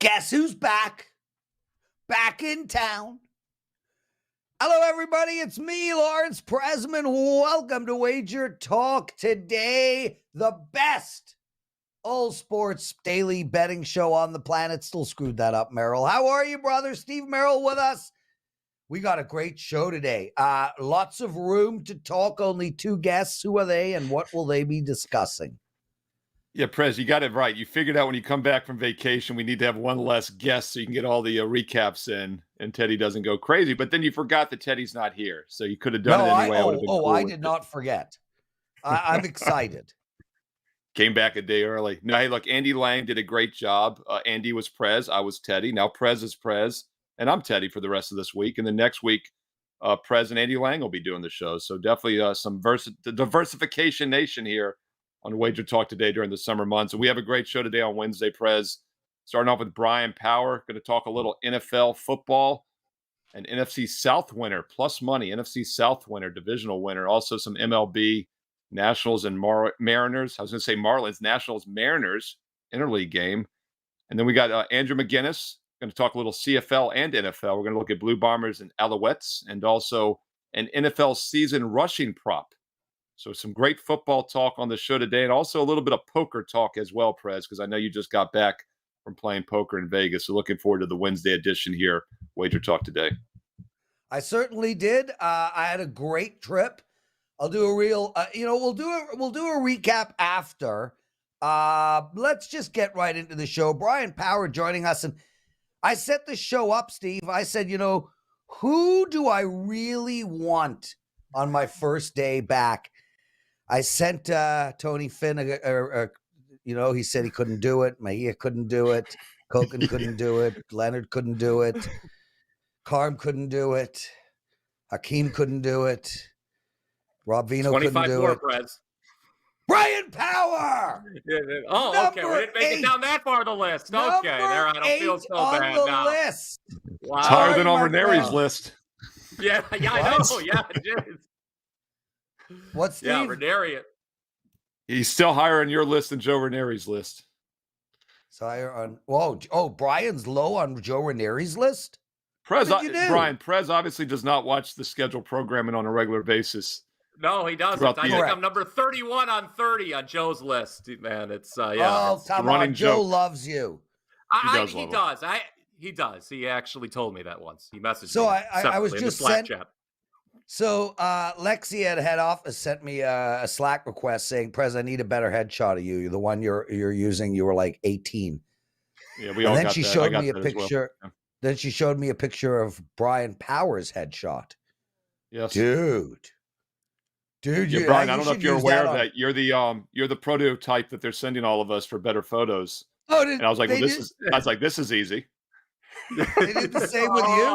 Guess who's back? Back in town. Hello, everybody. It's me, Lawrence Presman. Welcome to WagerTalk Today, the best all sports daily betting show on the planet. Still screwed that up, Merrill. How are you, brother? Steve Merrill with us. We got a great show today. Lots of room to talk. Only two guests. Who are they and what will they be discussing? Yeah, Prez, you got it right. You figured out when you come back from vacation, we need to have one less guest so you can get all the recaps in and Teddy doesn't go crazy. But then you forgot that Teddy's not here. So you could have done it anyway. I did not forget. I'm excited. Came back a day early. No, hey, look, Andy Lang did a great job. Andy was Prez. I was Teddy. Now Prez is Prez. And I'm Teddy for the rest of this week. And then next week, Prez and Andy Lang will be doing the show. So definitely some diversification nation here on Wager Talk Today during the summer months. And we have a great show today on Wednesday, Prez. Starting off with Bryan Power. Going to talk a little NFL football and NFC South winner, plus money, NFC South winner, divisional winner. Also some MLB, Nationals and Mariners. I was going to say Marlins, Nationals, Mariners, interleague game. And then we got Andrew McInnis. Going to talk a little CFL and NFL. We're going to look at Blue Bombers and Alouettes and also an NFL season rushing prop. So some great football talk on the show today and also a little bit of poker talk as well, Prez, because I know you just got back from playing poker in Vegas. So looking forward to the Wednesday edition here, Wager Talk Today. I certainly did. I had a great trip. I'll do a real, we'll do a recap after. Let's just get right into the show. Bryan Power joining us. And I set the show up, Steve. I said, who do I really want on my first day back? I sent Tony Finn, he said he couldn't do it. Mahia couldn't do it. Koken couldn't do it. Leonard couldn't do it. Carm couldn't do it. Hakeem couldn't do it. Rob Vino couldn't do it. Prez. Bryan Power! Oh, okay. We didn't make it down that far of the list. Okay, there. I don't feel so bad now. List. Wow. It's higher than on Ranieri's list. Yeah, I know. Yeah, it is. What's Steve? Yeah, Ranieri. He's still higher on your list than Joe Ranieri's list. So higher on Brian's low on Joe Ranieri's list? Bryan, Prez obviously does not watch the scheduled programming on a regular basis. No, he doesn't. I think I'm number 31 on 30 on Joe's list, man. It's Oh, come on, Joe loves you. He does. He does. He actually told me that once. He messaged me. So I was just Slack chat. So Lexi at head office sent me a Slack request saying, "Prez, I need a better headshot of you. The one you're using, you were like 18." Yeah, we all got that. She showed me a picture. Well. Then she showed me a picture of Bryan Power's headshot. Yes, dude. Yeah, Bryan, I don't know if you're aware of that. You're the prototype that they're sending all of us for better photos. Oh, and I was like, this is easy. They did the same with you.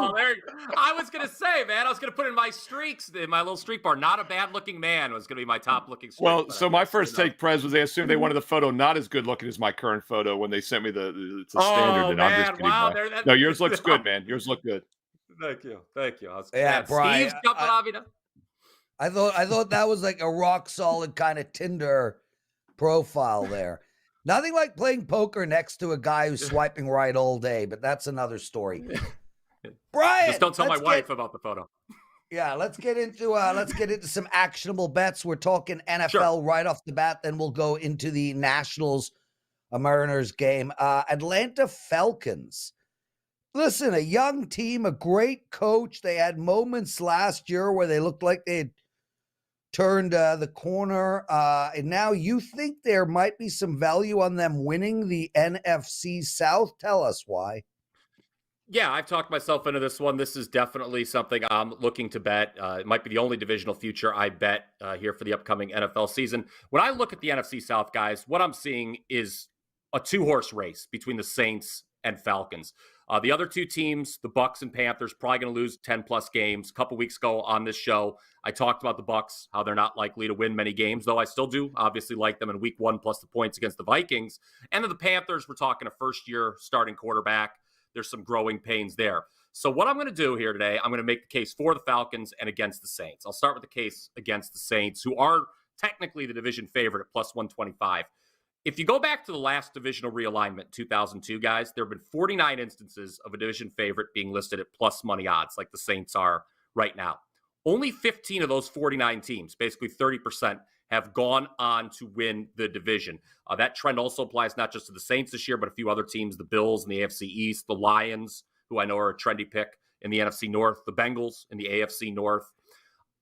I was gonna say, man, I was gonna put in my streaks, in my little streak bar. Not a bad looking man was gonna be my top looking streak. Well, so my first take, Prez, was they assumed they wanted the photo not as good looking as my current photo when they sent me the standard. And I'm just kidding. No, yours looks good, man. Yours look good. Thank you. Yeah, Bryan. Steve's jumping off, I thought that was like a rock solid kind of Tinder profile there. Nothing like playing poker next to a guy who's swiping right all day, but that's another story. Bryan, just don't tell my wife about the photo. Yeah, let's get into some actionable bets. We're talking NFL right off the bat, then we'll go into the Nationals Mariners game. Atlanta Falcons. Listen, a young team, a great coach. They had moments last year where they looked like they had turned the corner, and now you think there might be some value on them winning the NFC South. Tell us why. Yeah, I've talked myself into this one. This is definitely something I'm looking to bet. It might be the only divisional future I bet here for the upcoming NFL season. When I look at the NFC South, guys, what I'm seeing is a two-horse race between the Saints and Falcons. The other two teams, the Bucs and Panthers, probably going to lose 10-plus games. A couple weeks ago on this show, I talked about the Bucs, how they're not likely to win many games, though I still do obviously like them in week one plus the points against the Vikings. And then the Panthers, we're talking a first-year starting quarterback. There's some growing pains there. So what I'm going to do here today, I'm going to make the case for the Falcons and against the Saints. I'll start with the case against the Saints, who are technically the division favorite at plus 125. If you go back to the last divisional realignment, 2002, guys, there have been 49 instances of a division favorite being listed at plus money odds, like the Saints are right now. Only 15 of those 49 teams, basically 30%, have gone on to win the division. That trend also applies not just to the Saints this year, but a few other teams, the Bills in the AFC East, the Lions, who I know are a trendy pick in the NFC North, the Bengals in the AFC North.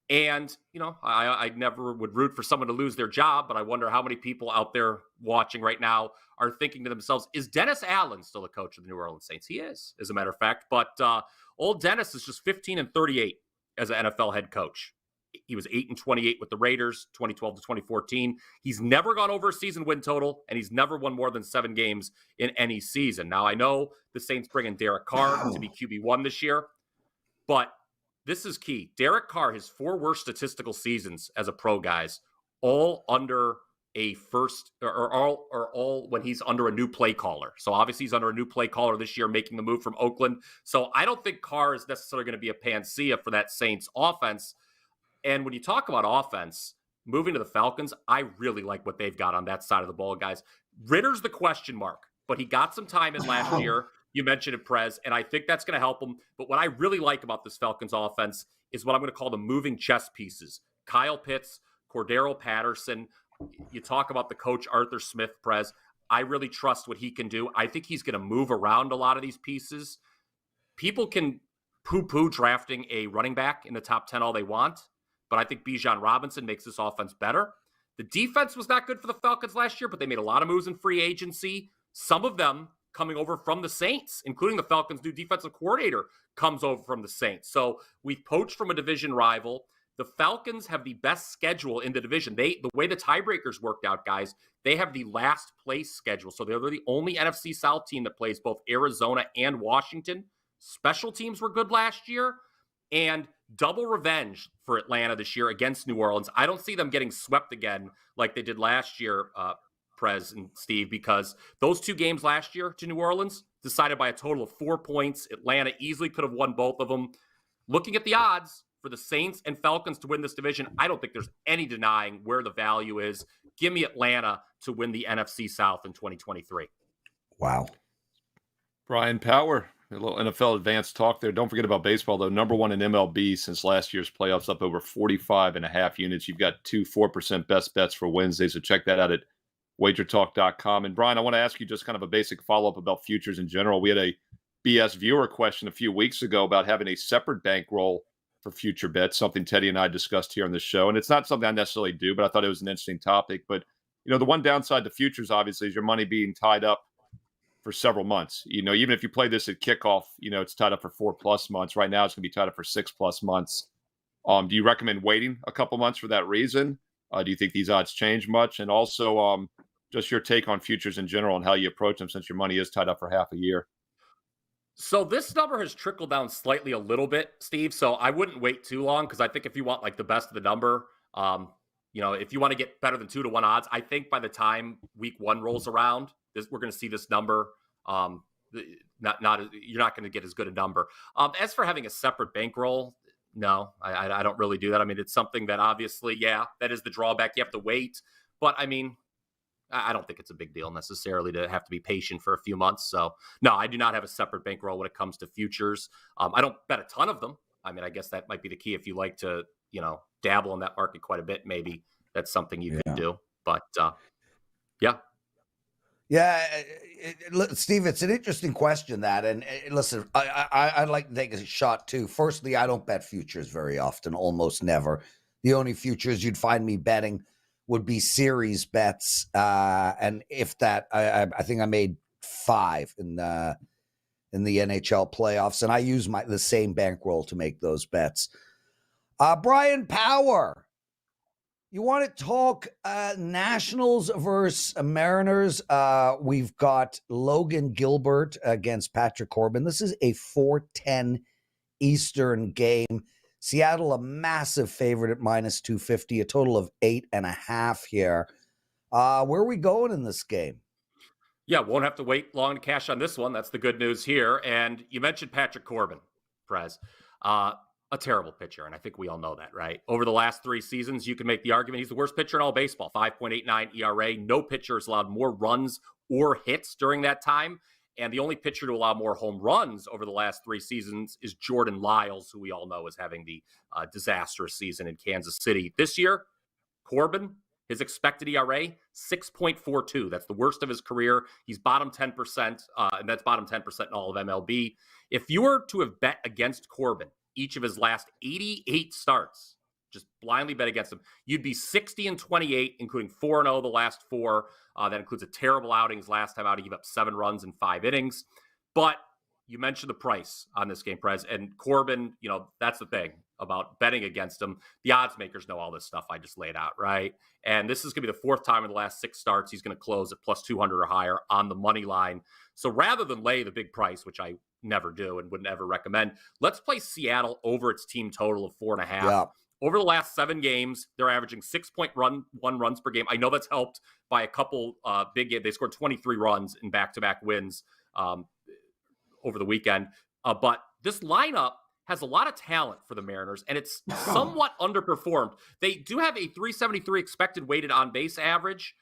And, I never would root for someone to lose their job, but I wonder how many people out there watching right now are thinking to themselves, is Dennis Allen still the coach of the New Orleans Saints? He is, as a matter of fact. But old Dennis is just 15-38 as an NFL head coach. He was 8-28 with the Raiders, 2012 to 2014. He's never gone over a season win total, and he's never won more than 7 games in any season. Now, I know the Saints bring in Derek Carr to be QB1 this year, but this is key. Derek Carr, his 4 worst statistical seasons as a pro, guys, all under a first, or all when he's under a new play caller. So obviously he's under a new play caller this year, making the move from Oakland. So I don't think Carr is necessarily going to be a panacea for that Saints offense. And when you talk about offense, moving to the Falcons, I really like what they've got on that side of the ball, guys. Ritter's the question mark, but he got some time in last year. You mentioned it, Prez, and I think that's going to help him. But what I really like about this Falcons offense is what I'm going to call the moving chess pieces. Kyle Pitts, Cordero Patterson. You talk about the coach, Arthur Smith, Prez. I really trust what he can do. I think he's going to move around a lot of these pieces. People can poo-poo drafting a running back in the top 10 all they want, but I think Bijan Robinson makes this offense better. The defense was not good for the Falcons last year, but they made a lot of moves in free agency. Some of them coming over from the Saints, including the Falcons' new defensive coordinator comes over from the Saints. So we've poached from a division rival. The Falcons have the best schedule in the division. The way the tiebreakers worked out, guys, they have the last place schedule. So they're the only NFC South team that plays both Arizona and Washington. Special teams were good last year. And double revenge for Atlanta this year against New Orleans. I don't see them getting swept again like they did last year, Prez and Steve, because those 2 games last year to New Orleans decided by a total of 4 points. Atlanta easily could have won both of them. Looking at the odds for the Saints and Falcons to win this division, I don't think there's any denying where the value is. Give me Atlanta to win the NFC South in 2023. Wow. Bryan Power, a little NFL advanced talk there. Don't forget about baseball, though. Number 1 in MLB since last year's playoffs, up over 45.5 units. You've got 2 4% best bets for Wednesday, so check that out at WagerTalk.com. And Bryan, I want to ask you just kind of a basic follow-up about futures in general. We had a BS viewer question a few weeks ago about having a separate bankroll for future bets, something Teddy and I discussed here on the show. And it's not something I necessarily do, but I thought it was an interesting topic. But, the one downside to futures, obviously, is your money being tied up for several months. Even if you play this at kickoff, it's tied up for 4+ months. Right now, it's going to be tied up for 6+ months. Do you recommend waiting a couple months for that reason? Do you think these odds change much? And also, just your take on futures in general and how you approach them since your money is tied up for half a year. So this number has trickled down slightly a little bit, Steve. So I wouldn't wait too long because I think if you want like the best of the number, if you want to get better than 2-to-1 odds, I think by the time week 1 rolls around, we're going to see this number. You're not going to get as good a number. As for having a separate bankroll, no, I don't really do that. I mean, it's something that obviously, that is the drawback. You have to wait. But I mean, I don't think it's a big deal necessarily to have to be patient for a few months. So no, I do not have a separate bankroll when it comes to futures. I don't bet a ton of them. I mean, I guess that might be the key. If you like to, dabble in that market quite a bit, maybe that's something you could do. But Steve, it's an interesting question that, and listen, I'd like to take a shot too. Firstly, I don't bet futures very often, almost never. The only futures you'd find me betting would be series bets, and if that, I think I made 5 in the NHL playoffs, and I use the same bankroll to make those bets. Bryan Power. You want to talk Nationals versus Mariners? We've got Logan Gilbert against Patrick Corbin. This is a 4:10 Eastern game. Seattle, a massive favorite at -250, a total of 8.5 here. Where are we going in this game? Yeah, won't have to wait long to cash on this one. That's the good news here. And you mentioned Patrick Corbin, Prez. a terrible pitcher, and I think we all know that, right? Over the last 3 seasons, you can make the argument he's the worst pitcher in all baseball, 5.89 ERA. No pitcher has allowed more runs or hits during that time, and the only pitcher to allow more home runs over the last 3 seasons is Jordan Lyles, who we all know is having the disastrous season in Kansas City. This year, Corbin, his expected ERA, 6.42. That's the worst of his career. He's bottom 10%, and that's bottom 10% in all of MLB. If you were to have bet against Corbin each of his last 88 starts, just blindly bet against him, you'd be 60-28, including 4-0 the last 4. That includes a terrible outings. Last time out, he gave up 7 runs in 5 innings. But you mentioned the price on this game, Prez, and Corbin, that's the thing about betting against him. The odds makers know all this stuff I just laid out, right? And this is going to be the 4th time in the last 6 starts he's going to close at plus 200 or higher on the money line. So rather than lay the big price, which I never do and would never recommend, let's play Seattle over its team total of 4.5. Yeah. Over the last 7 games, they're averaging 6.1 runs per game. I know that's helped by a couple big games. They scored 23 runs in back-to-back wins over the weekend. But this lineup has a lot of talent for the Mariners, and it's somewhat underperformed. They do have a 373 expected weighted on-base average,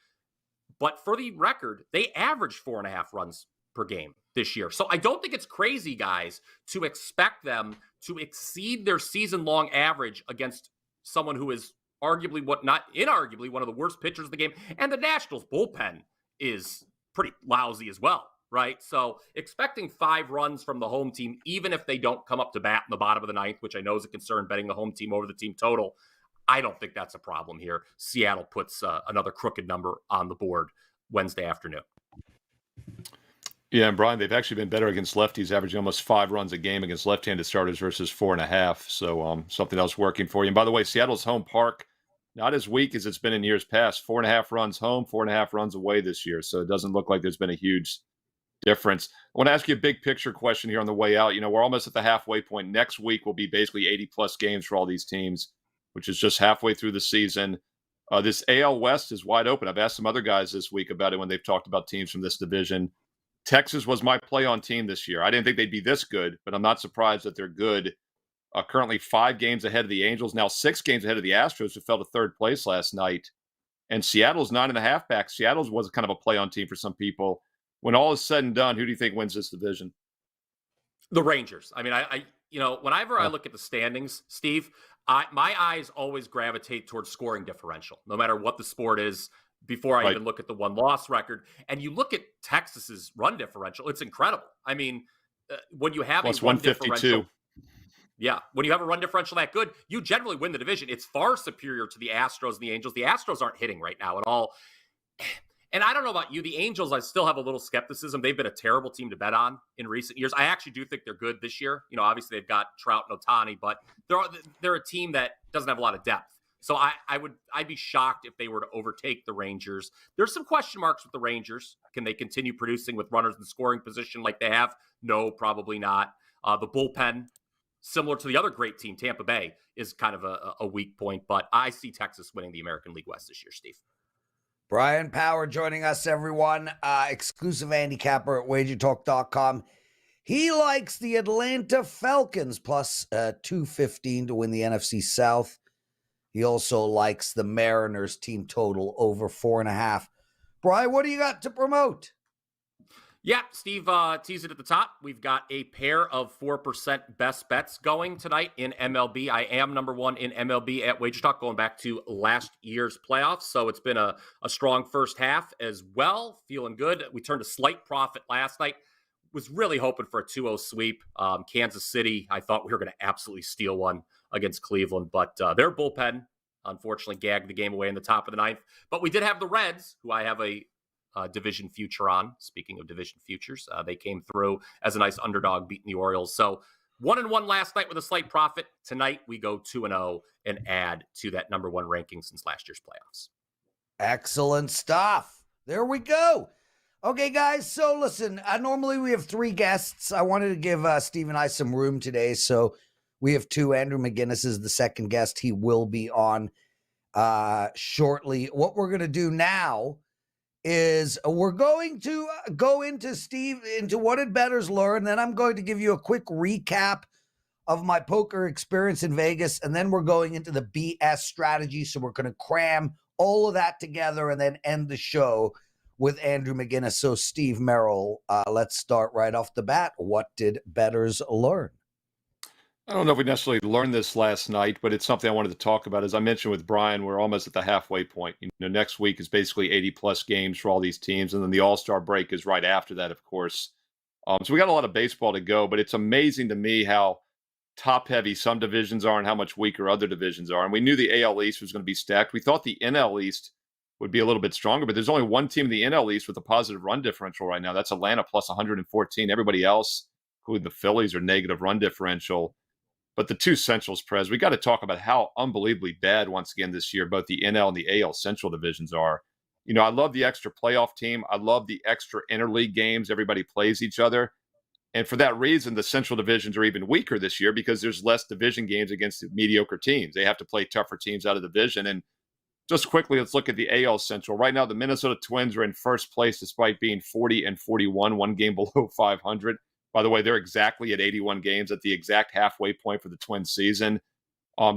but for the record, they averaged 4.5 runs per game this year. So I don't think it's crazy, guys, to expect them to exceed their season-long average against someone who is arguably, inarguably, one of the worst pitchers of the game. And the Nationals bullpen is pretty lousy as well, right? So expecting 5 runs from the home team, even if they don't come up to bat in the bottom of the 9th, which I know is a concern, betting the home team over the team total, I don't think that's a problem here. Seattle puts another crooked number on the board Wednesday afternoon. Yeah, and Brian, they've actually been better against lefties, averaging almost 5 runs a game against left-handed starters versus 4.5. So something else working for you. And by the way, Seattle's home park, not as weak as it's been in years past. 4.5 runs home, 4.5 runs away this year. So it doesn't look like there's been a huge difference. I want to ask you a big picture question here on the way out. We're almost at the halfway point. Next week will be basically 80-plus games for all these teams, which is just halfway through the season. This AL West is wide open. I've asked some other guys this week about it when they've talked about teams from this division. Texas was my play-on team this year. I didn't think they'd be this good, but I'm not surprised that they're good. Currently 5 games ahead of the Angels, now 6 games ahead of the Astros, who fell to 3rd place last night. And Seattle's 9.5 back. Seattle's was kind of a play-on team for some people. When all is said and done, who do you think wins this division? The Rangers. I mean, whenever I look at the standings, Steve, my eyes always gravitate towards scoring differential, no matter what the sport is, before I even look at the one-loss record. And you look at Texas's run differential, it's incredible. I mean, when you have plus a run 152. differential, when you have a run differential that good, you generally win the division. It's far superior to the Astros and the Angels. The Astros aren't hitting right now at all. And I don't know about you, the Angels, I still have a little skepticism. They've been a terrible team to bet on in recent years. I actually do think they're good this year. Obviously they've got Trout and Ohtani, but they're a team that doesn't have a lot of depth. So I'd be shocked if they were to overtake the Rangers. There's some question marks with the Rangers. Can they continue producing with runners in scoring position like they have? No, probably not. The bullpen, similar to the other great team, Tampa Bay, is kind of a weak point. But I see Texas winning the American League West this year, Steve. Bryan Power joining us, everyone. Exclusive handicapper at WagerTalk.com. He likes the Atlanta Falcons plus 215 to win the NFC South. He also likes the Mariners team total over 4.5. Bryan, what do you got to promote? Yeah, Steve teased it at the top. We've got a pair of 4% best bets going tonight in MLB. I am number 1 in MLB at WagerTalk going back to last year's playoffs. So it's been a strong first half as well. Feeling good. We turned a slight profit last night. Was really hoping for a 2-0 sweep. Kansas City, I thought we were going to absolutely steal one against Cleveland, but their bullpen unfortunately gagged the game away in the top of the 9th. But we did have the Reds, who I have a division future on. Speaking of division futures, they came through as a nice underdog beating the Orioles. So 1-1 last night with a slight profit. Tonight we go 2-0 and add to that number 1 ranking since last year's playoffs. Excellent stuff. There we go. Okay, guys, so listen, normally we have 3 guests. I wanted to give Steve and I some room today, so we have 2. Andrew McInnis is the second guest. He will be on shortly. What we're going to do now is we're going to go into what did bettors learn, then I'm going to give you a quick recap of my poker experience in Vegas, and then we're going into the BS strategy. So we're going to cram all of that together and then end the show with Andrew McInnis. So Steve Merrill, let's start right off the bat. What did bettors learn? I don't know if we necessarily learned this last night, but it's something I wanted to talk about. As I mentioned with Brian, we're almost at the halfway point. Next week is basically 80-plus games for all these teams, and then the All-Star break is right after that, of course. So we got a lot of baseball to go, but it's amazing to me how top-heavy some divisions are and how much weaker other divisions are. And we knew the AL East was going to be stacked. We thought the NL East would be a little bit stronger, but there's only one team in the NL East with a positive run differential right now. That's Atlanta plus 114. Everybody else, including the Phillies, are negative run differential. But the two Centrals, Prez, we got to talk about how unbelievably bad, once again, this year, both the NL and the AL Central divisions are. I love the extra playoff team. I love the extra interleague games. Everybody plays each other. And for that reason, the Central divisions are even weaker this year because there's less division games against the mediocre teams. They have to play tougher teams out of the division. And just quickly, let's look at the AL Central. Right now, the Minnesota Twins are in first place despite being 40-41, one game below 500. By the way, they're exactly at 81 games at the exact halfway point for the Twins season.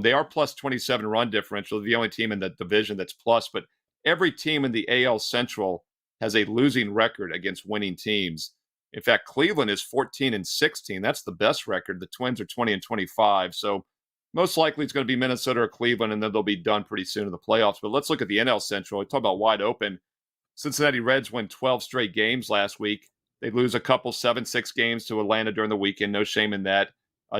They are plus 27 run differential, the only team in the division that's plus, but every team in the AL Central has a losing record against winning teams. In fact, Cleveland is 14-16. That's the best record. The Twins are 20-25. So most likely it's going to be Minnesota or Cleveland, and then they'll be done pretty soon in the playoffs. But let's look at the NL Central. We talk about wide open. Cincinnati Reds win 12 straight games last week. They lose a couple 7-6 games to Atlanta during the weekend. No shame in that.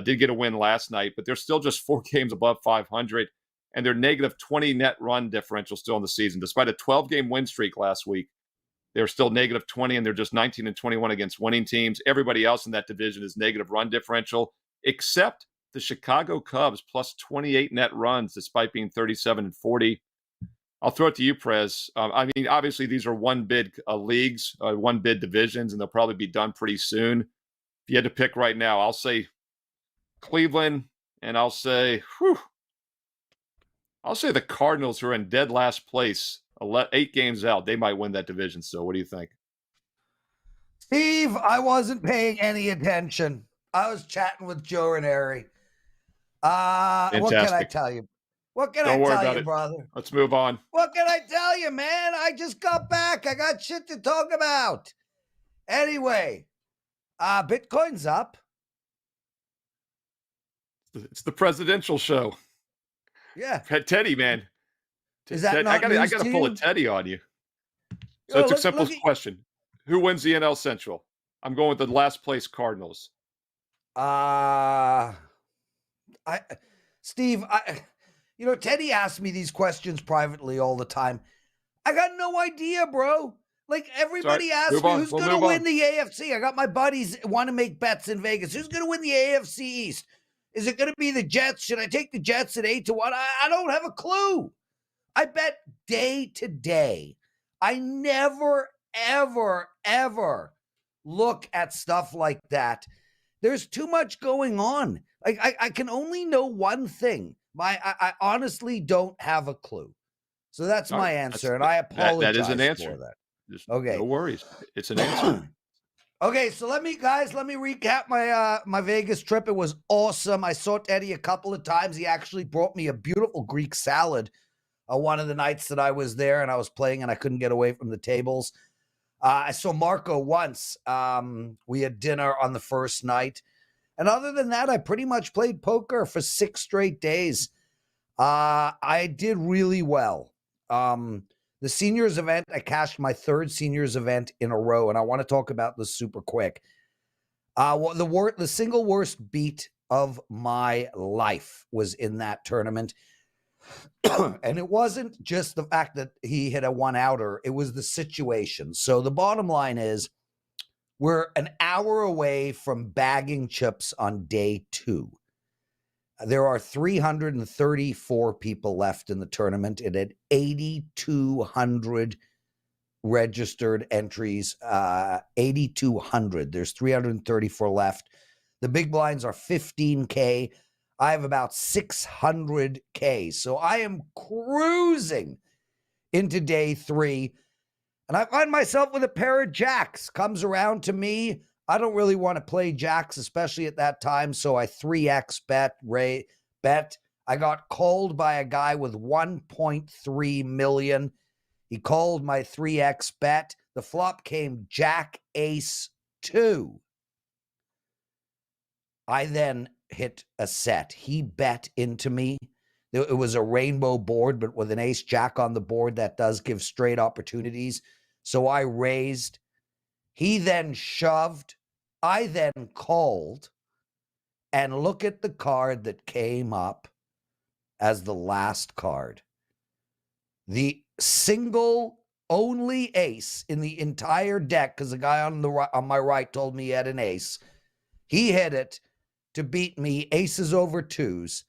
Did get a win last night, but they're still just 4 games above 500, and they're negative 20 net run differential still in the season. Despite a 12-game win streak last week, they're still negative 20, and they're just 19-21 against winning teams. Everybody else in that division is negative run differential, except the Chicago Cubs, plus 28 net runs, despite being 37-40. I'll throw it to you, Prez. Obviously, these are one-bid leagues, one-bid divisions, and they'll probably be done pretty soon. If you had to pick right now, I'll say Cleveland, and I'll say the Cardinals, who are in dead last place, 8 games out. They might win that division still. What do you think? Steve, I wasn't paying any attention. I was chatting with Joe Ranieri. What can I tell you? What can Don't I worry tell about you, it. brother? Let's move on. What can I tell you, man? I just got back. I got shit to talk about. Anyway, Bitcoin's up. It's the presidential show. Yeah. Teddy, man. Is that not I got to pull a Teddy on you. So it's a simple question. Who wins the NL Central? I'm going with the last place Cardinals. Steve, Teddy asks me these questions privately all the time. I got no idea, bro. Like, everybody asks me who's going to win the AFC. I got my buddies want to make bets in Vegas. Who's going to win the AFC East? Is it going to be the Jets? Should I take the Jets at 8-1? I don't have a clue. I bet day to day. I never, ever, ever look at stuff like that. There's too much going on. Like, I can only know one thing. I honestly don't have a clue. So that's my answer, and I apologize that is an answer. for that. Okay. No worries. It's an answer. Okay, so let me recap my Vegas trip. It was awesome. I saw Teddy a couple of times. He actually brought me a beautiful Greek salad one of the nights that I was there, and I was playing, and I couldn't get away from the tables. I saw Marco once. We had dinner on the first night. And other than that, I pretty much played poker for 6 straight days. I did really well. The seniors event, I cashed my 3rd seniors event in a row, and I want to talk about this super quick. The single worst beat of my life was in that tournament. And it wasn't just the fact that he hit a 1-outer, it was the situation. So the bottom line is, we're an hour away from bagging chips on day 2. There are 334 people left in the tournament. It had 8,200 registered entries, 8,200. There's 334 left. The big blinds are 15K. I have about 600K. So I am cruising into day 3. And I find myself with a pair of jacks. Comes around to me. I don't really want to play jacks, especially at that time. So I 3x bet. I got called by a guy with 1.3 million. He called my 3x bet. The flop came jack ace 2. I then hit a set. He bet into me. It was a rainbow board, but with an ace jack on the board, that does give straight opportunities. So I raised. He then shoved. I then called. And look at the card that came up as the last card. The single only ace in the entire deck, because the guy on my right told me he had an ace. He hit it to beat me, aces over twos.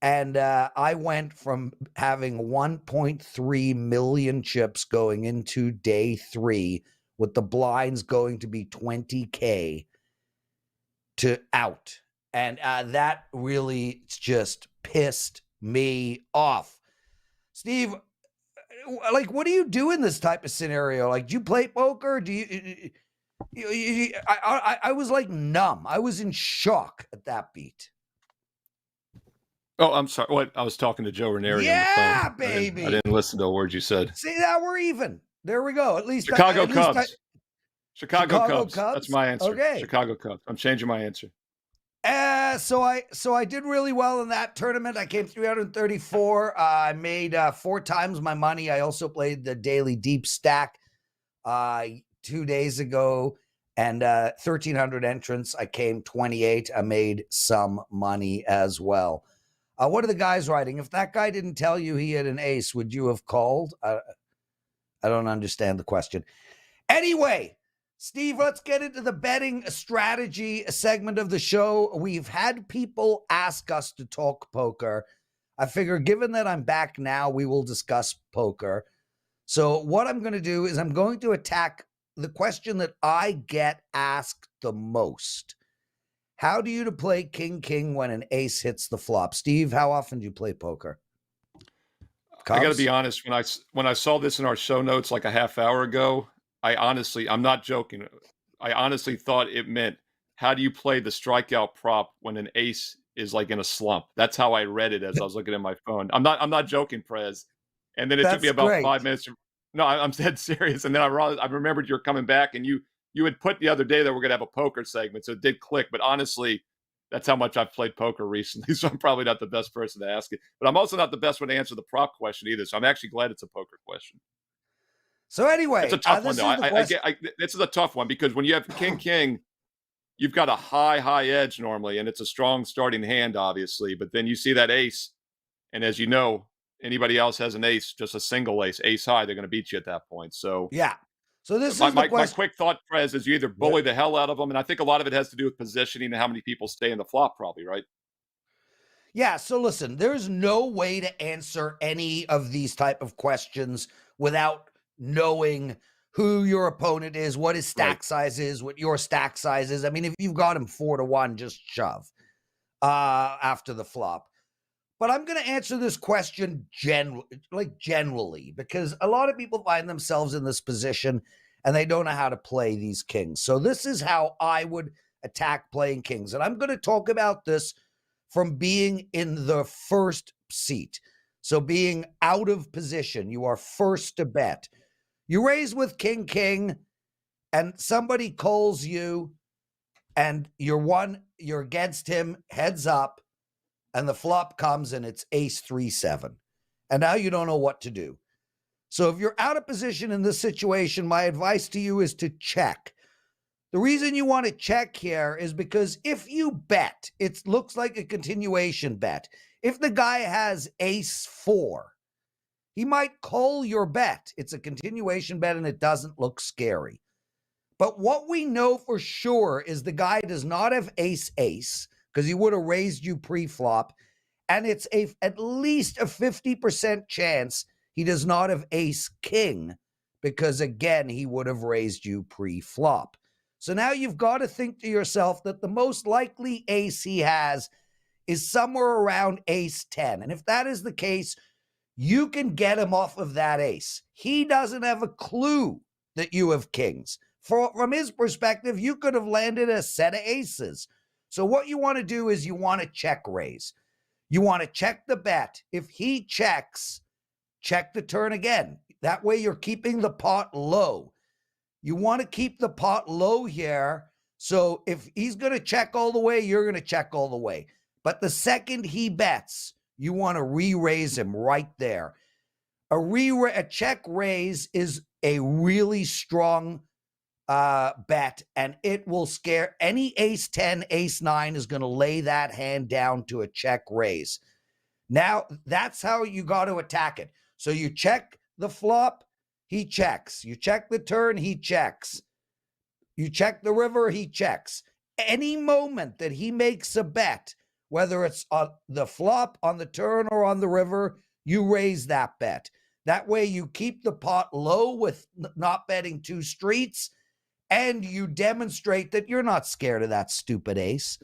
And I went from having 1.3 million chips going into day 3 with the blinds going to be 20K to out. And that really just pissed me off. Steve, like, what do you do in this type of scenario? Like, do you play poker? Do I was like numb. I was in shock at that beat. Oh, I'm sorry. What? I was talking to Joe Ranieri on the phone. Baby. I didn't listen to a word you said. See, now we're even. There we go. At least Chicago Cubs. Chicago Cubs. That's my answer. Okay. Chicago Cubs. I'm changing my answer. So I did really well in that tournament. I came 334. I made 4 times my money. I also played the daily deep stack 2 days ago, and 1,300 entrants. I came 28. I made some money as well. What are the guys writing? If that guy didn't tell you he had an ace, would you have called? I don't understand the question. Anyway, Steve, let's get into the betting strategy segment of the show. We've had people ask us to talk poker. I figure given that I'm back now, we will discuss poker. So what I'm going to do is I'm going to attack the question that I get asked the most. How do you play king when an ace hits the flop? Steve, how often do you play poker? Cubs? I got to be honest. When I saw this in our show notes like a half hour ago, I'm not joking. I honestly thought it meant, how do you play the strikeout prop when an ace is like in a slump? That's how I read it as I was looking at my phone. I'm not joking, Prez. And then it took me about 5 minutes. No, I'm dead serious. And then I remembered you're coming back, and you had put the other day that we're going to have a poker segment. So it did click. But honestly, that's how much I've played poker recently. So I'm probably not the best person to ask it. But I'm also not the best one to answer the prop question either. So I'm actually glad it's a poker question. So anyway, it's a tough one, though. This is a tough one because when you have king, you've got a high edge normally, and it's a strong starting hand, obviously. But then you see that ace, and as you know, anybody else has an ace, just a single ace high, they're going to beat you at that point. So yeah. So this is my quick thought, Prez, is you either bully the hell out of them, and I think a lot of it has to do with positioning and how many people stay in the flop, probably, right? Yeah. So listen, there's no way to answer any of these type of questions without knowing who your opponent is, what his stack size is, what your stack size is. I mean, if you've got him 4-1, just shove after the flop. But I'm going to answer this question generally, because a lot of people find themselves in this position and they don't know how to play these kings. So this is how I would attack playing kings. And I'm going to talk about this from being in the first seat. So being out of position, you are first to bet. You raise with king, and somebody calls you, and you're against him, heads up, and the flop comes, and it's ace 3-7. And now you don't know what to do. So if you're out of position in this situation, my advice to you is to check. The reason you want to check here is because if you bet, it looks like a continuation bet. If the guy has ace 4, he might call your bet. It's a continuation bet, and it doesn't look scary. But what we know for sure is the guy does not have ace, because he would have raised you pre-flop, and it's at least a 50% chance he does not have ace king, because again, he would have raised you pre-flop. So now you've got to think to yourself that the most likely ace he has is somewhere around ace 10. And if that is the case, you can get him off of that ace. He doesn't have a clue that you have kings. from his perspective, you could have landed a set of aces. So what you want to do is you want to check raise. You want to check the bet. If he checks, check the turn again. That way you're keeping the pot low. You want to keep the pot low here. So if he's going to check all the way, you're going to check all the way. But the second he bets, you want to re-raise him right there. A check raise is a really strong bet, and it will scare any ace 10, ace 9 is going to lay that hand down to a check raise. Now, that's how you got to attack it. So you check the flop, he checks. You check the turn, he checks. You check the river, he checks. Any moment that he makes a bet, whether it's on the flop, on the turn, or on the river, you raise that bet. That way you keep the pot low with not betting two streets, and you demonstrate that you're not scared of that stupid ace.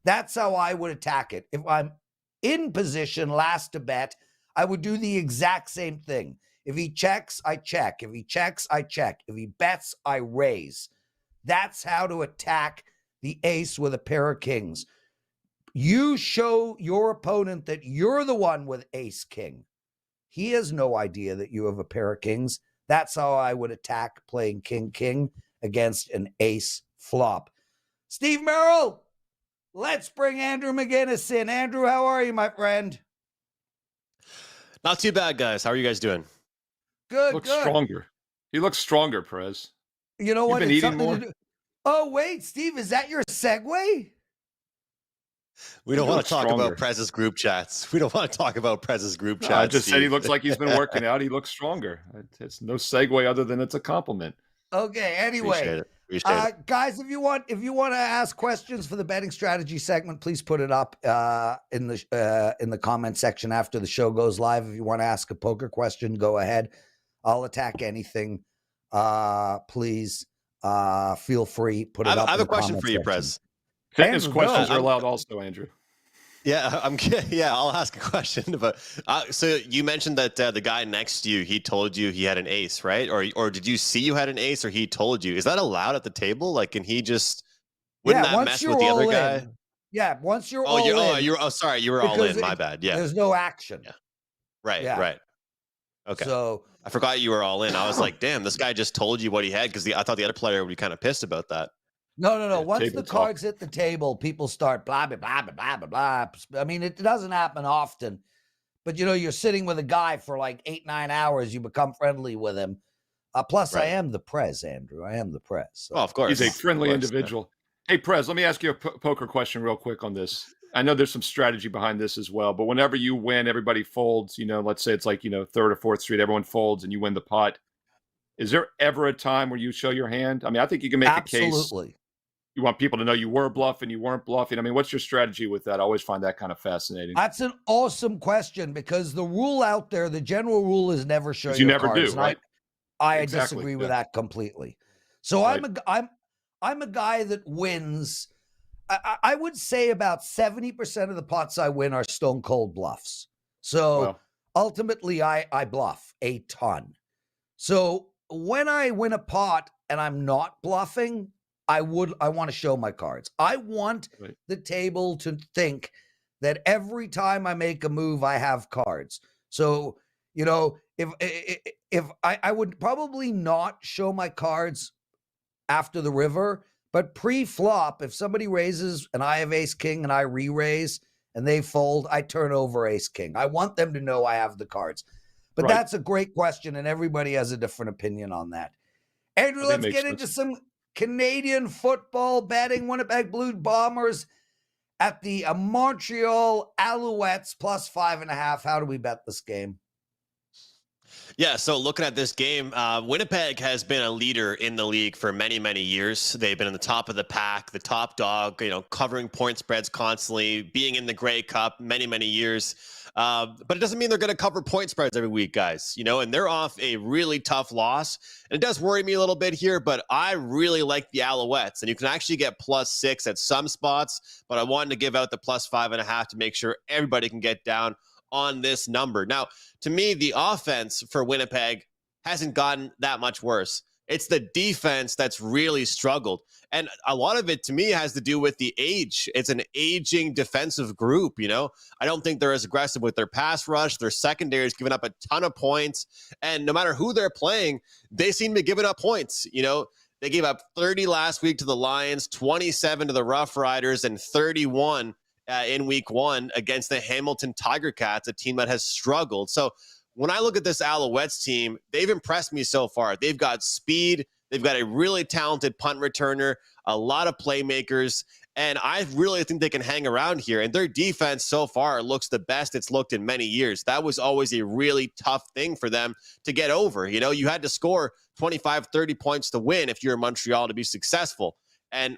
That's how I would attack it. If I'm in position last to bet, I would do the exact same thing. If he checks, I check. If he checks, I check. If he bets, I raise. That's how to attack the ace with a pair of kings. You show your opponent that you're the one with ace king. He has no idea that you have a pair of kings. That's how I would attack playing king against an ace flop. Steve Merrill, let's bring Andrew McInnis in. Andrew, how are you, my friend? Not too bad, guys. How are you guys doing? Good, Looks good. Stronger. He looks stronger, Prez. You know You've what? been It's eating something more? to do. Oh, wait, Steve, is that your segue? We don't He want looks to talk stronger. about Prez's group chats. We don't want to talk about Prez's group No, chats. I just said he Steve. looks like he's been working out. He looks stronger. It's no segue other than it's a compliment. Okay, anyway. Appreciate it. Guys, if you want to ask questions for the betting strategy segment, please put it up in the comment section after the show goes live. If you want to ask a poker question, go ahead. I'll attack anything. Please feel free. Put it up. I have in a the question comment for you, section. Prez. Fitness Andrew, questions go. are allowed also, Andrew. Yeah, I'll ask a question. But so you mentioned that the guy next to you, he told you he had an ace, right? Or did you see you had an ace, or he told you? Is that allowed at the table? Like, can he just? Wouldn't that once mess you're with the other all guy? in. Yeah, once you're Oh, all in. sorry, you were all because in. My bad. Yeah, There's no action. Yeah. Right. Yeah. Right. Okay. So I forgot you were all in. I was like, damn, this guy just told you what he had, because I thought the other player would be kind of pissed about that. No. Yeah, Once table the talk. cards hit the table, people start blah, blah, blah, blah, blah, blah, blah. I mean, it doesn't happen often, but you're sitting with a guy for like 8-9 hours. You become friendly with him. Plus, Right. I am the Prez, Andrew. I am the Prez. So. Oh, of course. He's a friendly Of course, individual. Hey, Prez, let me ask you a poker question real quick on this. I know there's some strategy behind this as well, but whenever you win, everybody folds. Let's say it's like, third or fourth street, everyone folds and you win the pot. Is there ever a time where you show your hand? I mean, I think you can make a case. Absolutely. You want people to know you were bluffing, you weren't bluffing. I mean, what's your strategy with that? I always find that kind of fascinating. That's an awesome question, because the rule out there, the general rule is never show 'Cause your you never cards. do, And right? I Exactly, disagree yeah. with that completely. So Right. I'm a guy that wins. I would say about 70% of the pots I win are stone cold bluffs. So Well, ultimately I bluff a ton. So when I win a pot and I'm not bluffing, I want to show my cards. I want Right. the table to think that every time I make a move, I have cards. So, if I would probably not show my cards after the river, but pre-flop, if somebody raises and I have ace king and I re-raise and they fold, I turn over ace king. I want them to know I have the cards. But Right. that's a great question, and everybody has a different opinion on that. Andrew, I think let's it makes get into sense. some Canadian football betting. Winnipeg Blue Bombers at the Montreal Alouettes plus 5.5. How do we bet this game? Yeah, so looking at this game, Winnipeg has been a leader in the league for many, many years. They've been in the top of the pack, the top dog, covering point spreads constantly, being in the Grey Cup many, many years. But it doesn't mean they're going to cover point spreads every week, guys. And they're off a really tough loss. And it does worry me a little bit here, but I really like the Alouettes. And you can actually get +6 at some spots, but I wanted to give out the +5.5 to make sure everybody can get down on this number. Now, to me, the offense for Winnipeg hasn't gotten that much worse. It's the defense that's really struggled. And a lot of it to me has to do with the age. It's an aging defensive group, you know? I don't think they're as aggressive with their pass rush. Their secondary is giving up a ton of points. And no matter who they're playing, they seem to be giving up points. You know, they gave up 30 last week to the Lions, 27 to the Rough Riders, and 31 in week 1 against the Hamilton Tiger Cats, a team that has struggled. So when I look at this Alouettes team, they've impressed me so far. They've got speed. They've got a really talented punt returner, a lot of playmakers, and I really think they can hang around here. And their defense so far looks the best it's looked in many years. That was always a really tough thing for them to get over. You know, you had to score 25, 30 points to win if you're in Montreal to be successful. And,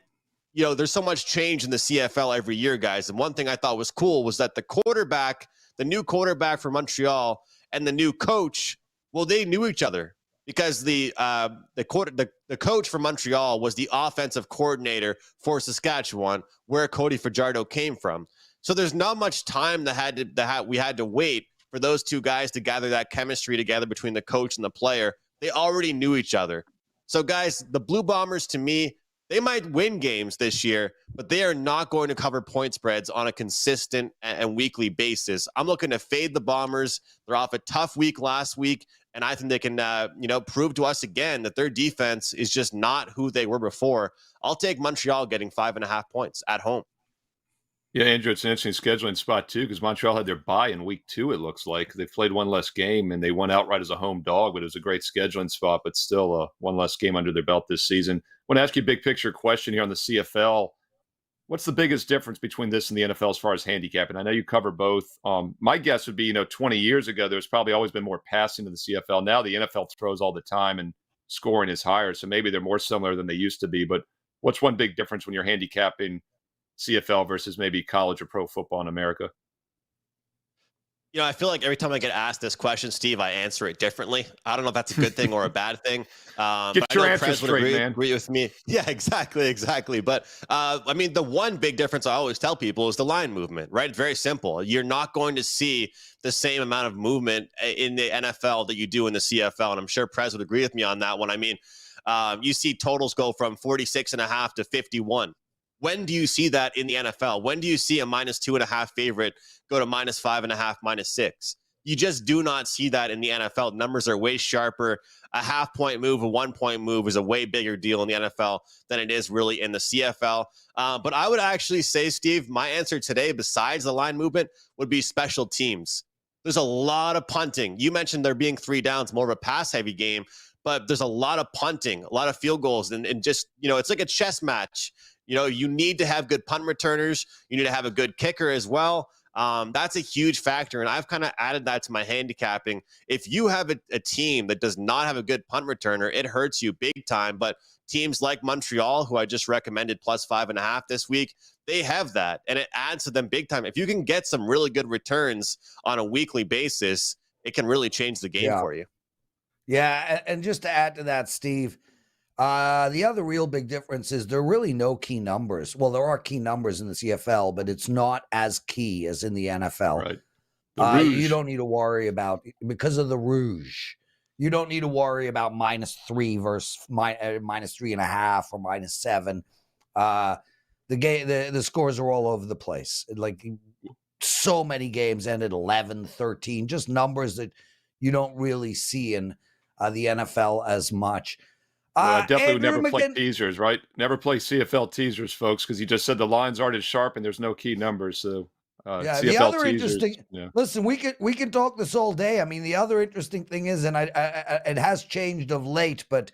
you know, there's so much change in the CFL every year, guys. And one thing I thought was cool was that the new quarterback for Montreal and the new coach, well, they knew each other because the coach for Montreal was the offensive coordinator for Saskatchewan, where Cody Fajardo came from. So there's not much time we had to wait for those two guys to gather that chemistry together between the coach and the player. They already knew each other. So guys, the Blue Bombers, to me, they might win games this year, but they are not going to cover point spreads on a consistent and weekly basis. I'm looking to fade the Bombers. They're off a tough week last week, and I think they can, prove to us again that their defense is just not who they were before. I'll take Montreal getting 5.5 points at home. Yeah, Andrew, it's an interesting scheduling spot, too, because Montreal had their bye in week 2, it looks like. They played one less game, and they won outright as a home dog, but it was a great scheduling spot, but still one less game under their belt this season. I want to ask you a big picture question here on the CFL. What's the biggest difference between this and the NFL as far as handicapping? I know you cover both. My guess would be, 20 years ago, there's probably always been more passing to the CFL. Now the NFL throws all the time, and scoring is higher, so maybe they're more similar than they used to be. But what's one big difference when you're handicapping CFL versus maybe college or pro football in America? You know, I feel like every time I get asked this question, Steve, I answer it differently. I don't know if that's a good thing or a bad thing. Get your answer straight, man. Agree with me. Yeah, exactly. But the one big difference I always tell people is the line movement, right? It's very simple. You're not going to see the same amount of movement in the NFL that you do in the CFL. And I'm sure Prez would agree with me on that one. I mean, you see totals go from 46.5 to 51. When do you see that in the NFL? When do you see a -2.5 favorite go to -5.5, -6? You just do not see that in the NFL. Numbers are way sharper. A half-point move, a 1-point move is a way bigger deal in the NFL than it is really in the CFL. But I would actually say, Steve, my answer today, besides the line movement, would be special teams. There's a lot of punting. You mentioned there being 3 downs, more of a pass-heavy game, but there's a lot of punting, a lot of field goals, and just, it's like a chess match. You need to have good punt returners. You need to have a good kicker as well. That's a huge factor, and I've kind of added that to my handicapping. If you have a team that does not have a good punt returner, it hurts you big time. But teams like Montreal, who I just recommended +5.5 this week, they have that, and it adds to them big time. If you can get some really good returns on a weekly basis, it can really change the game for you. Yeah, and just to add to that, Steve, the other real big difference is there are really no key numbers. Well, there are key numbers in the CFL, but it's not as key as in the NFL. Right. You don't need to worry about, because of the Rouge, you don't need to worry about -3 versus -3.5 or -7. The scores are all over the place. Like, so many games ended 11-13, just numbers that you don't really see in the NFL as much. Definitely would never play teasers, right? Never play CFL teasers, folks, because you just said the lines aren't as sharp and there's no key numbers. So, CFL the other teasers, interesting. Listen, we can talk this all day. I mean, the other interesting thing is, and it has changed of late, but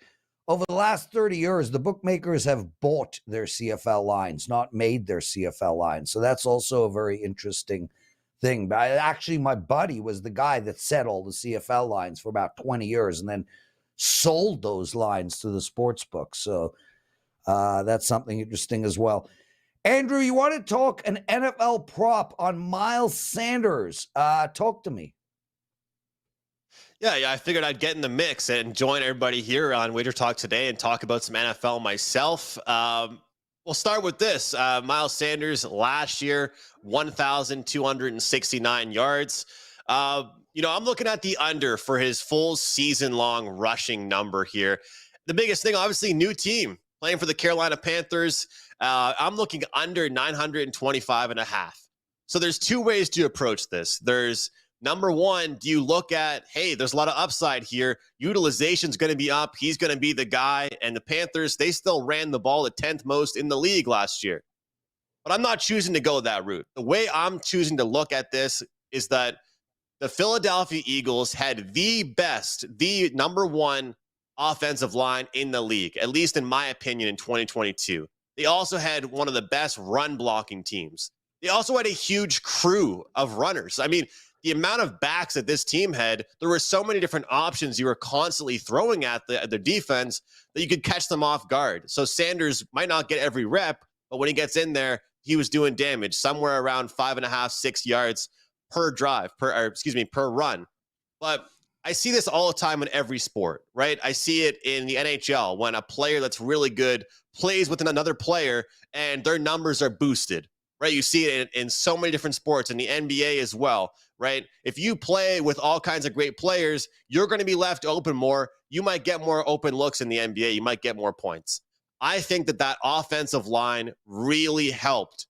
over the last 30 years, the bookmakers have bought their CFL lines, not made their CFL lines. So that's also a very interesting thing. But actually, my buddy was the guy that set all the CFL lines for about 20 years, and then sold those lines to the sports book. So that's something interesting as well. Andrew, you want to talk an NFL prop on Miles Sanders? Talk to me. Yeah, I figured I'd get in the mix and join everybody here on WagerTalk Today and talk about some NFL myself. We'll start with this. Miles Sanders last year, 1,269 yards. I'm looking at the under for his full season-long rushing number here. The biggest thing, obviously, new team playing for the Carolina Panthers. I'm looking under 925.5. So there's two ways to approach this. There's number one, do you look at, hey, there's a lot of upside here. Utilization's going to be up. He's going to be the guy. And the Panthers, they still ran the ball the 10th most in the league last year. But I'm not choosing to go that route. The way I'm choosing to look at this is that the Philadelphia Eagles had the best, the number one offensive line in the league, at least in my opinion, in 2022. They also had one of the best run blocking teams. They also had a huge crew of runners. I mean, the amount of backs that this team had, there were so many different options you were constantly throwing at the defense that you could catch them off guard. So Sanders might not get every rep, but when he gets in there, he was doing damage somewhere around 5.5, 6 yards per drive, per run. But I see this all the time in every sport, right? I see it in the NHL when a player that's really good plays with another player and their numbers are boosted, right? You see it in so many different sports, in the NBA as well, right? If you play with all kinds of great players, you're going to be left open more. You might get more open looks in the NBA. You might get more points. I think that offensive line really helped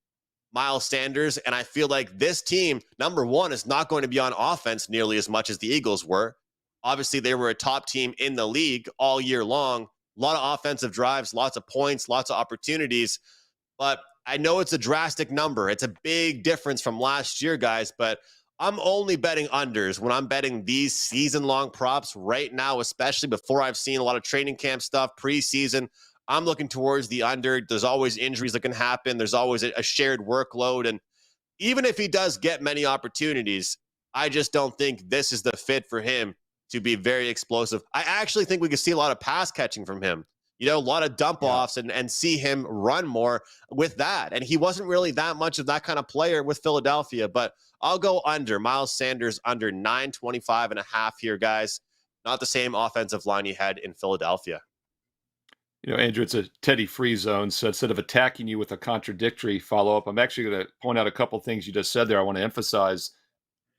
Miles Sanders, and I feel like this team, number one, is not going to be on offense nearly as much as the Eagles were. Obviously, they were a top team in the league all year long. A lot of offensive drives, lots of points, lots of opportunities. But I know it's a drastic number. It's a big difference from last year, guys, but I'm only betting unders when I'm betting these season-long props right now, especially before I've seen a lot of training camp stuff, preseason. I'm looking towards the under. There's always injuries that can happen. There's always a shared workload. And even if he does get many opportunities, I just don't think this is the fit for him to be very explosive. I actually think we could see a lot of pass catching from him, a lot of dump offs and see him run more with that. And he wasn't really that much of that kind of player with Philadelphia, but I'll go under. Miles Sanders under 925.5 here, guys. Not the same offensive line he had in Philadelphia. Andrew, it's a Teddy free zone. So instead of attacking you with a contradictory follow-up, I'm actually going to point out a couple things you just said there. I want to emphasize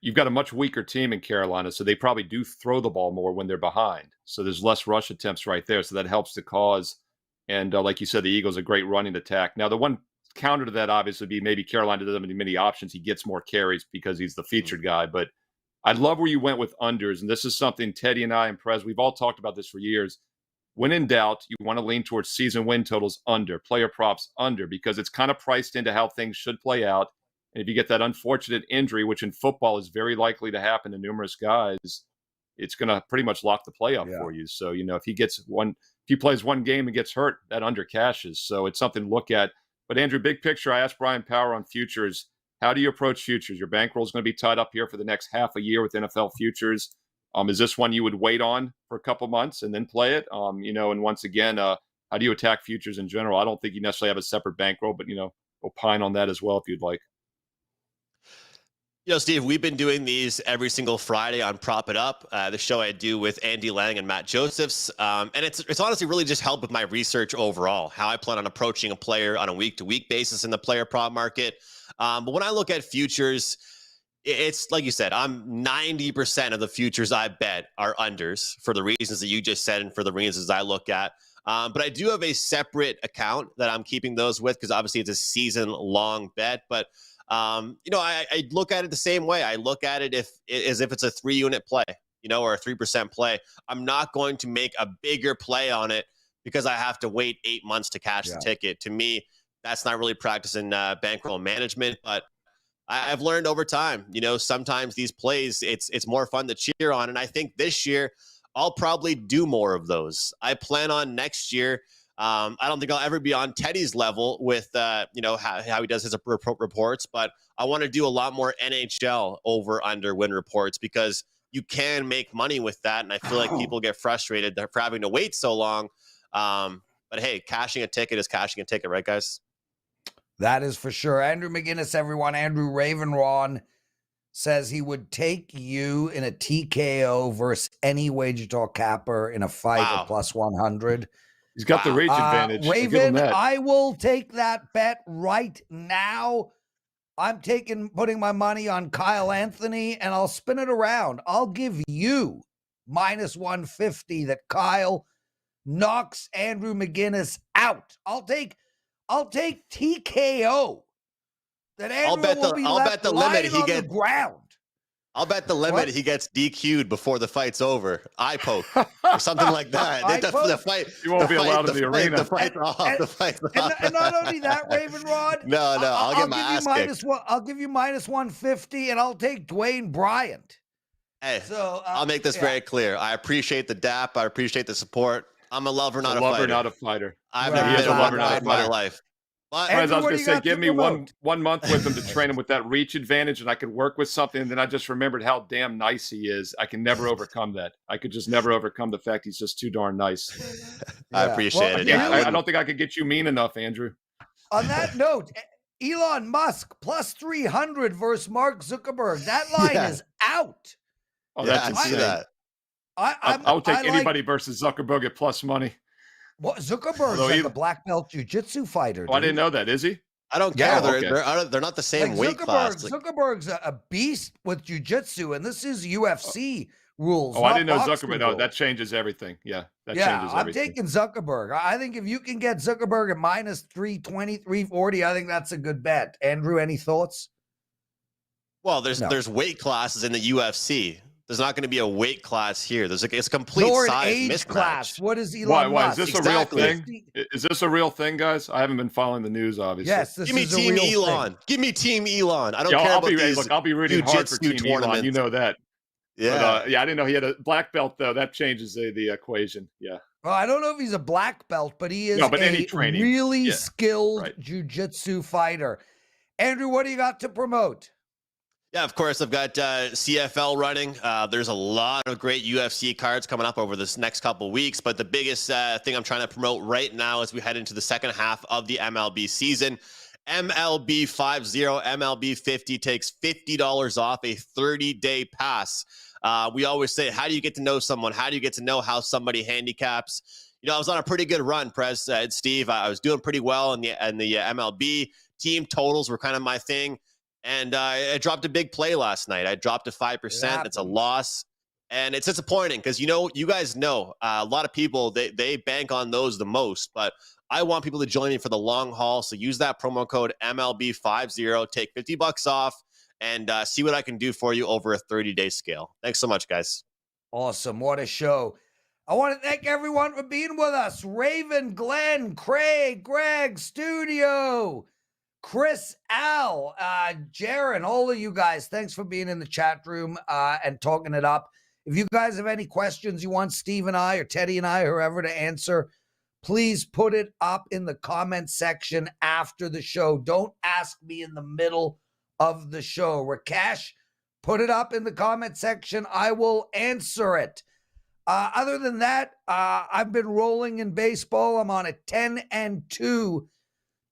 you've got a much weaker team in Carolina, so they probably do throw the ball more when they're behind. So there's less rush attempts right there. So that helps the cause. And like you said, the Eagles a great running attack. Now, the one counter to that obviously would be maybe Carolina doesn't have many options. He gets more carries because he's the featured guy. But I love where you went with unders. And this is something Teddy and I and Prez, we've all talked about this for years. When in doubt, you want to lean towards season win totals under, player props under, because it's kind of priced into how things should play out. And if you get that unfortunate injury, which in football is very likely to happen to numerous guys, it's going to pretty much lock the playoff for you. So, if he plays one game and gets hurt, that under cashes. So it's something to look at. But Andrew, big picture, I asked Bryan Power on futures. How do you approach futures? Your bankroll is going to be tied up here for the next half a year with NFL futures. Is this one you would wait on for a couple months and then play it? And once again, how do you attack futures in general? I don't think you necessarily have a separate bankroll, but, opine on that as well if you'd like. Steve, we've been doing these every single Friday on Prop It Up, the show I do with Andy Lang and Matt Josephs. And it's honestly really just helped with my research overall, how I plan on approaching a player on a week-to-week basis in the player prop market. But when I look at futures, it's like you said, I'm 90% of the futures I bet are unders for the reasons that you just said and for the reasons I look at. But I do have a separate account that I'm keeping those with because obviously it's a season-long bet. But I look at it the same way. I look at it as if it's a 3-unit play, or a 3% play. I'm not going to make a bigger play on it because I have to wait 8 months to cash the ticket. To me, that's not really practicing bankroll management. But I've learned over time, sometimes these plays, it's more fun to cheer on. And I think this year I'll probably do more of those. I plan on next year. I don't think I'll ever be on Teddy's level with, how he does his reports, but I want to do a lot more NHL over under win reports because you can make money with that. And I feel like people get frustrated for having to wait so long. But hey, cashing a ticket is cashing a ticket, right, guys? That is for sure. Andrew McInnis, everyone. Andrew Ravenron says he would take you in a TKO versus any WagerTalk capper in a fight at plus 100. He's got the rage advantage. Raven, I will take that bet right now. I'm putting my money on Kyle Anthony, and I'll spin it around. I'll give you minus 150 that Kyle knocks Andrew McInnis out. I'll take TKO. That Andrew will be left lying on the ground. I'll bet the limit he gets DQ'd before the fight's over. Eye poke or something like that. The fight, you won't be allowed in the arena. The fight's off. And not only that, Raven Rod. No, I'll get my ass kicked. I'll give you minus 150, and I'll take Dwayne Bryant. Hey, so I'll make this very clear. I appreciate the DAP. I appreciate the support. I'm a lover, not a fighter. Not a fighter. I've never been a lover, not a fighter in my life. As I was going to say, give me one month with him to train him with that reach advantage, and I could work with something. And then I just remembered how damn nice he is. I can never overcome that. I could just never overcome the fact he's just too darn nice. I appreciate it. I don't think I could get you mean enough, Andrew. On that note, Elon Musk plus 300 versus Mark Zuckerberg. That line is out. Oh, that's insane. That. I'll take anybody versus Zuckerberg at plus money. Well, Zuckerberg's like a black belt jiu-jitsu fighter. Oh, I didn't know that. Is he? I don't care. They're not the same weight class. Zuckerberg's a beast with jiu-jitsu, and this is UFC rules. Oh, I didn't know Zuckerberg. No, that changes everything. Yeah, changes everything. I'm taking Zuckerberg. I think if you can get Zuckerberg at minus 320, 340, I think that's a good bet. Andrew, any thoughts? Well, there's weight classes in the UFC. There's not going to be a weight class here. It's a complete size age mismatch. Class. What is Elon Musk? Why is this a real thing? Is this a real thing, guys? I haven't been following the news, obviously. Yes, give me Team Elon. Give me Team Elon. I don't care about these. Look, I'll be rooting hard for Team Elon. You know that. Yeah. But, I didn't know he had a black belt, though. That changes the equation. Yeah. Well, I don't know if he's a black belt, but he is really skilled jiu-jitsu fighter. Andrew, what do you got to promote? Yeah, of course, I've got CFL running. There's a lot of great UFC cards coming up over this next couple of weeks, but the biggest thing I'm trying to promote right now as we head into the second half of the MLB season, MLB 50, MLB 50 takes $50 off a 30-day pass. We always say, how do you get to know someone? How do you get to know how somebody handicaps? I was on a pretty good run, Prez and Steve. I was doing pretty well in the MLB. Team totals were kind of my thing. And I dropped a big play last night. I dropped to 5%. It's a loss. And it's disappointing because, you guys know a lot of people, they bank on those the most. But I want people to join me for the long haul. So use that promo code MLB50. Take $50 off and see what I can do for you over a 30-day scale. Thanks so much, guys. Awesome. What a show. I want to thank everyone for being with us. Raven, Glenn, Craig, Greg, Studio, Chris, Al, Jaron, all of you guys, thanks for being in the chat room and talking it up. If you guys have any questions you want Steve and I or Teddy and I, whoever, to answer, please put it up in the comment section after the show. Don't ask me in the middle of the show. Rakesh, put it up in the comment section. I will answer it. Other than that, I've been rolling in baseball. I'm on a 10-2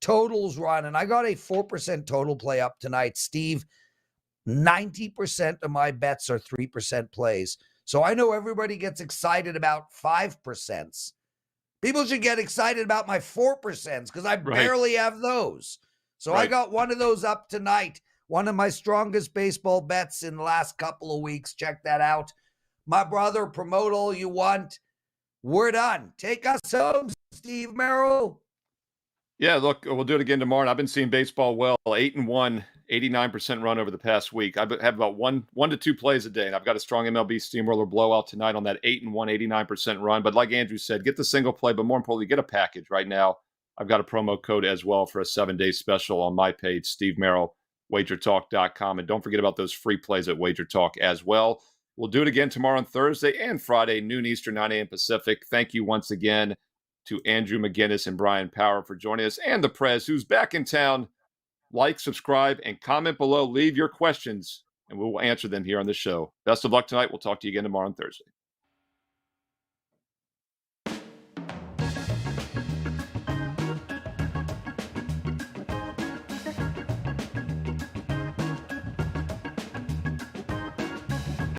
totals run, and I got a 4% total play up tonight. Steve, 90% of my bets are 3% plays. So I know everybody gets excited about 5%. People should get excited about my 4% because I barely have those. So I got one of those up tonight. One of my strongest baseball bets in the last couple of weeks. Check that out. My brother, promote all you want. We're done. Take us home, Steve Merrill. Yeah, look, we'll do it again tomorrow. And I've been seeing baseball well. 8-1, 89% run over the past week. I have about one to two plays a day, and I've got a strong MLB steamroller blowout tonight on that 8-1, 89% run. But like Andrew said, get the single play, but more importantly, get a package right now. I've got a promo code as well for a 7-day special on my page, Steve Merrill, WagerTalk.com. And don't forget about those free plays at WagerTalk as well. We'll do it again tomorrow on Thursday and Friday, noon Eastern, 9 a.m. Pacific. Thank you once again to Andrew McInnis and Bryan Power for joining us, and the Prez, who's back in town. Like, subscribe, and comment below. Leave your questions, and we will answer them here on the show. Best of luck tonight. We'll talk to you again tomorrow on Thursday.